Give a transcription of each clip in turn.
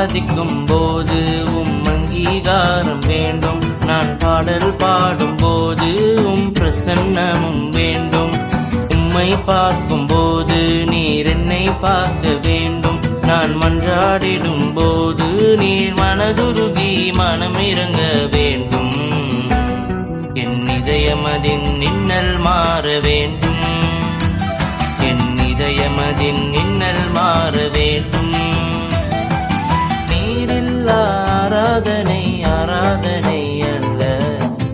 சாதிக்கும் போது அங்கீகாரம் வேண்டும். நான் பாடல் பாடும் போது பிரசன்னமும் வேண்டும். உம்மை பார்க்கும் போது நீர் என்னை பார்க்க வேண்டும். நான் மன்றாடிடும் போது நீர் மனதுருகி மனம் இறங்க வேண்டும். என் இதயமதின் இன்னல் மாற வேண்டும். என் இதயமதின் இன்னல் மாற வேண்டும். நீரில்லா ஆராதனை ஆராதனை அல்ல.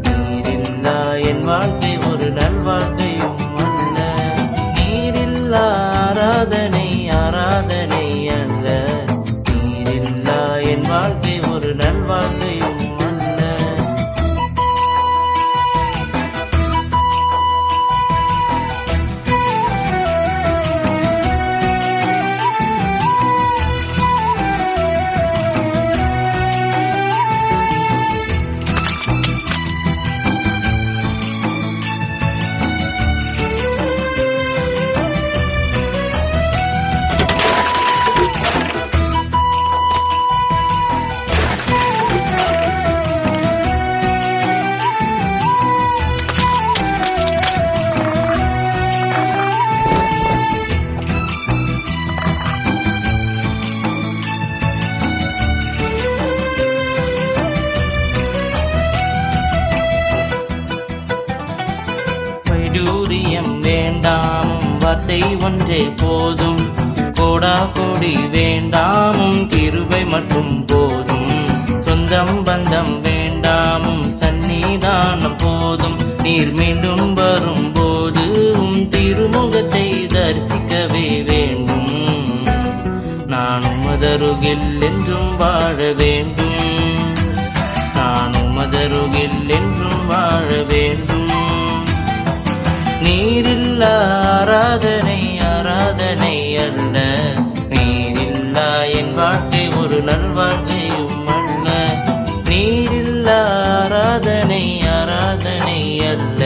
நீரில்லா என் வாழ்க்கை ஒரு நல்வாழ்க்கையும் அல்ல. நீரில்லா ஆராதனை ஆராதனை அல்ல. நீரில்லா என் வாழ்க்கை ஒரு நல்வாழ்க்கையும் அல்ல. வைடூரியம் வேண்டாமும் வார்த்தை ஒன்றே போதும். கோடா கோடி வேண்டாமும் கிருபை மற்றும் போதும். சொந்தம் பந்தம் வேண்டாமும் சந்நிதானம் போதும். நீர் மீண்டும் வரும்போது திருமுகத்தை தரிசிக்கவே வேண்டும். நான் உமதருகில் என்றும் வாழ வேண்டும். நான் உமதருகில் என்றும் வாழ வேண்டும். நீரில்லா ஆராதனை ஆராதனை அல்ல. நீரில்லா என் வாழ்க்கை ஒரு நல்வாழ்க்கையும் அல்ல. நீரில்லா ஆராதனை ஆராதனை அல்ல.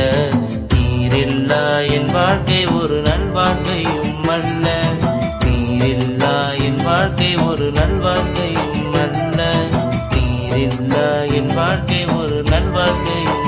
நீரில்லா என் வாழ்க்கை ஒரு நல்வாழ்க்கையும் அல்ல. நீரில்லா என் வாழ்க்கை ஒரு நல்வாழ்க்கையும் அல்ல. நீரில்லா என் வாழ்க்கை ஒரு நல்வாழ்க்கையும்